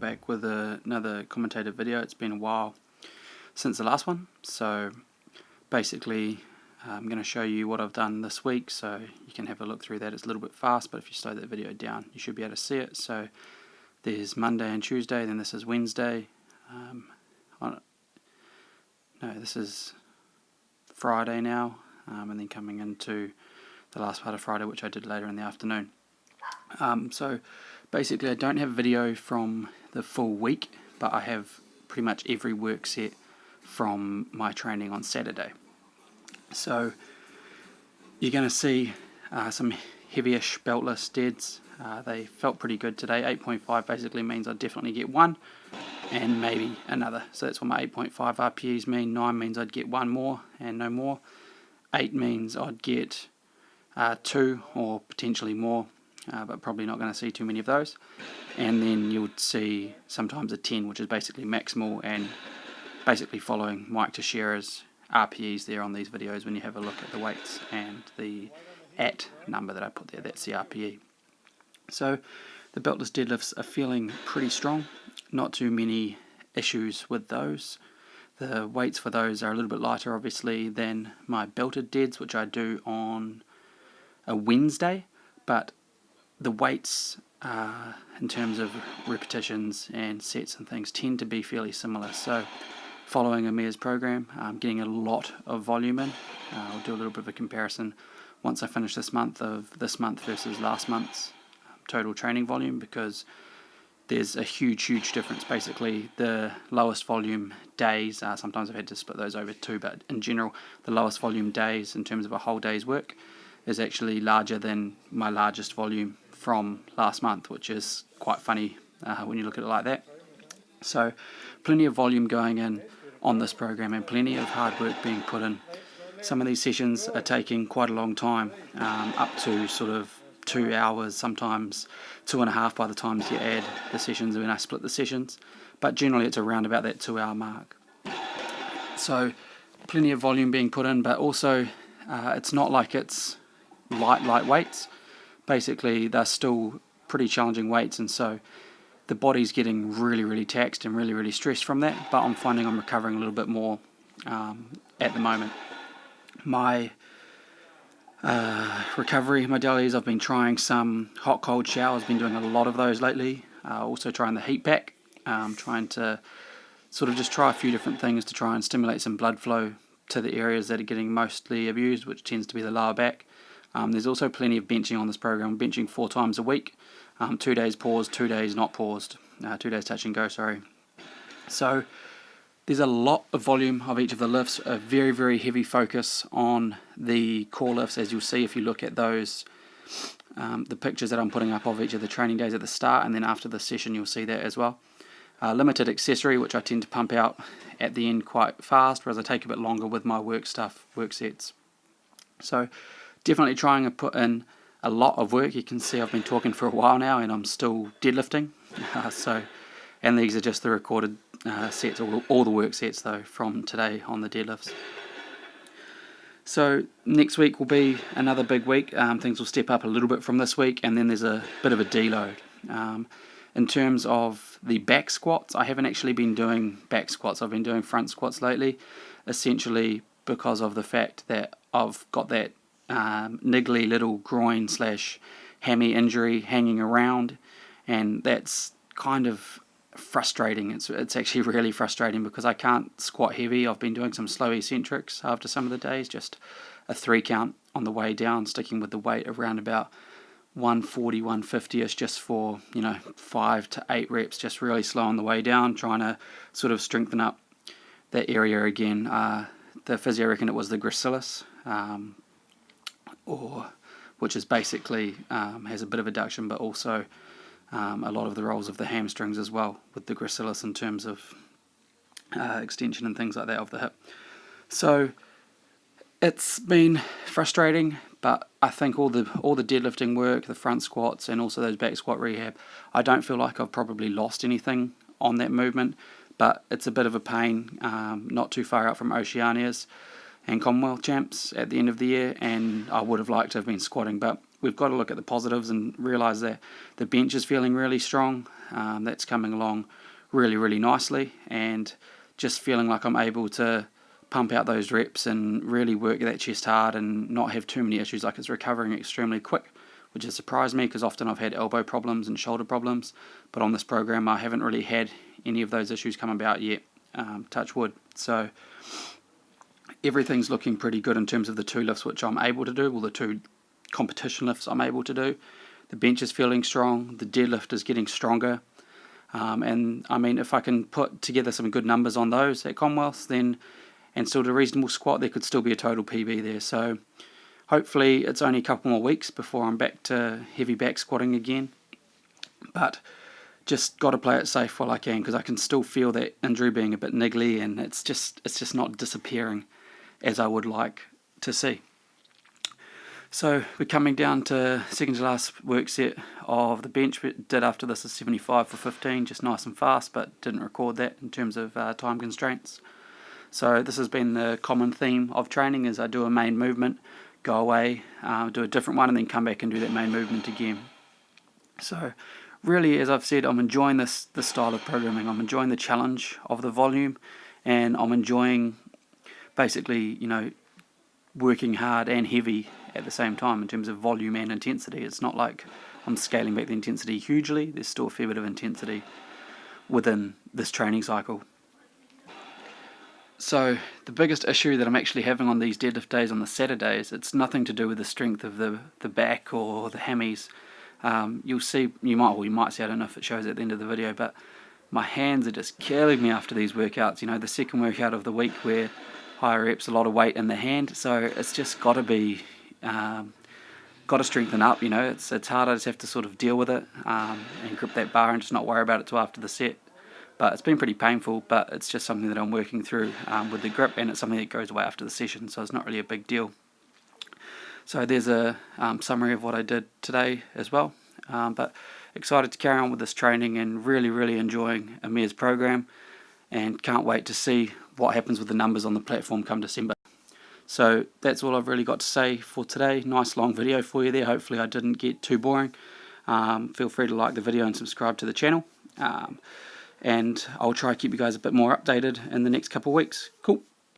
back with another commentator video. It's been a while since the last one, so basically I'm going to show you what I've done this week, so you can have a look through that. It's a little bit fast, but if you slow that video down you should be able to see it. So there's Monday and Tuesday, then this is Wednesday, this is Friday now, and then coming into the last part of Friday, which I did later in the afternoon. So basically I don't have a video from the full week, but I have pretty much every work set from my training on Saturday. So you're going to see some heavyish beltless deads. They felt pretty good today. 8.5 basically means I definitely get one and maybe another. So that's what my 8.5 RPEs mean. 9 means I'd get one more and no more. 8 means I'd get 2 or potentially more, but probably not going to see too many of those. And then you would see sometimes a 10, which is basically maximal, and basically following Mike Teixeira's RPEs there on these videos. When you have a look at the weights and the at number that I put there, that's the RPE. So the beltless deadlifts are feeling pretty strong, not too many issues with those. The weights for those are a little bit lighter obviously than my belted deads, which I do on a Wednesday, but the weights in terms of repetitions and sets and things tend to be fairly similar. So following Amir's program, I'm getting a lot of volume in. I'll do a little bit of a comparison once I finish this month of this month versus last month's total training volume, because there's a huge difference. Basically the lowest volume days, sometimes I've had to split those over two, but in general the lowest volume days in terms of a whole day's work is actually larger than my largest volume from last month, which is quite funny when you look at it like that. So plenty of volume going in on this program and plenty of hard work being put in. Some of these sessions are taking quite a long time, up to sort of 2 hours, sometimes 2.5 by the time you add the sessions when I split the sessions, but generally it's around about that 2 hour mark. So plenty of volume being put in, but also it's not like it's light weights. Basically they're still pretty challenging weights, and so the body's getting really taxed and really stressed from that, but I'm finding I'm recovering a little bit more at the moment. My recovery modalities, I've been trying some hot cold showers, been doing a lot of those lately, also trying the heat pack, trying to sort of just try a few different things to try and stimulate some blood flow to the areas that are getting mostly abused, which tends to be the lower back. There's also plenty of benching on this program. I'm benching 4 times a week, 2 days paused, 2 days not paused, 2 days touch and go, sorry. So there's a lot of volume of each of the lifts, a very heavy focus on the core lifts, as you'll see if you look at those, the pictures that I'm putting up of each of the training days at the start, and then after the session you'll see that as well. Limited accessory, which I tend to pump out at the end quite fast, whereas I take a bit longer with my work sets. So definitely trying to put in a lot of work. You can see I've been talking for a while now and I'm still deadlifting. And these are just the recorded sets, all the work sets though from today on the deadlifts. So next week will be another big week. Things will step up a little bit from this week, and then there's a bit of a deload. In terms of the back squats, I haven't actually been doing back squats. I've been doing front squats lately, essentially because of the fact that I've got that niggly little groin / hammy injury hanging around, and that's kind of frustrating. It's actually really frustrating because I can't squat heavy. I've been doing some slow eccentrics after some of the days, just a 3 count on the way down, sticking with the weight around about 140, 150ish, just for 5 to 8 reps, just really slow on the way down, trying to sort of strengthen up that area again. The physio reckon it was the gracilis, which is basically has a bit of adduction, but also a lot of the rolls of the hamstrings as well, with the gracilis in terms of extension and things like that of the hip. So it's been frustrating, but I think all the deadlifting work, the front squats, and also those back squat rehab, I don't feel like I've probably lost anything on that movement, but it's a bit of a pain, not too far out from Oceania's. and Commonwealth champs at the end of the year, and I would have liked to have been squatting, but we've got to look at the positives and realise that the bench is feeling really strong. That's coming along really, really nicely, and just feeling like I'm able to pump out those reps and really work that chest hard and not have too many issues. Like, it's recovering extremely quick, which has surprised me because often I've had elbow problems and shoulder problems, but on this program I haven't really had any of those issues come about yet, touch wood. So everything's looking pretty good in terms of the 2 lifts which I'm able to do, or the 2 competition lifts I'm able to do. The bench is feeling strong, the deadlift is getting stronger, and I mean, if I can put together some good numbers on those at Commonwealth, then and still do a reasonable squat, there could still be a total PB there. So hopefully it's only a couple more weeks before I'm back to heavy back squatting again, but just got to play it safe while I can, because I can still feel that injury being a bit niggly, and it's just not disappearing as I would like to see. So we're coming down to second to last work set of the bench. We did after this is 75 for 15, just nice and fast, but didn't record that in terms of time constraints. So this has been the common theme of training, is I do a main movement, go away, do a different one, and then come back and do that main movement again. So really, as I've said, I'm enjoying this style of programming. I'm enjoying the challenge of the volume, and I'm enjoying basically, working hard and heavy at the same time in terms of volume and intensity. It's not like I'm scaling back the intensity hugely. There's still a fair bit of intensity within this training cycle. So the biggest issue that I'm actually having on these deadlift days, on the Saturdays, it's nothing to do with the strength of the back or the hammies. You'll see, you might see, I don't know if it shows at the end of the video, but my hands are just killing me after these workouts. The second workout of the week where higher reps, a lot of weight in the hand, so it's just got to be, got to strengthen up. It's hard. I just have to sort of deal with it and grip that bar and just not worry about it till after the set. But it's been pretty painful, but it's just something that I'm working through with the grip, and it's something that goes away after the session, so it's not really a big deal. So there's a summary of what I did today as well, but excited to carry on with this training and really, really enjoying Amir's program, and can't wait to see what happens with the numbers on the platform come December. So that's all I've really got to say for today. Nice long video for you there. Hopefully I didn't get too boring. Feel free to like the video and subscribe to the channel. And I'll try to keep you guys a bit more updated in the next couple of weeks. Cool.